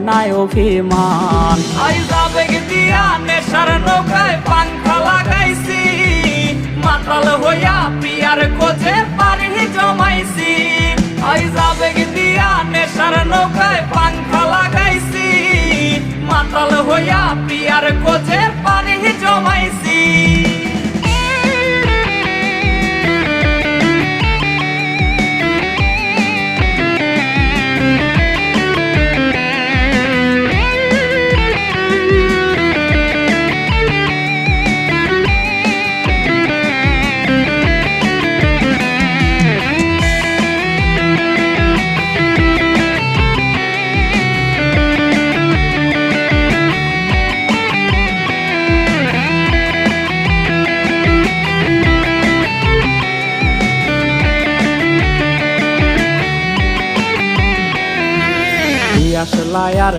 নাই অভিমান। আইজ আবেগ দিয়া নেশার নৌকায় পাংখা লাগাইছি, মাতাল হইয়া পিয়ার খোঁজে পানি জমাইছি। আইজ আবেগ দিয়া নেশার নৌকায় পাংখা লাগাইছি, মাতাল হইয়া পিয়ার খোঁজে পানি জমাইছি। আসলা আর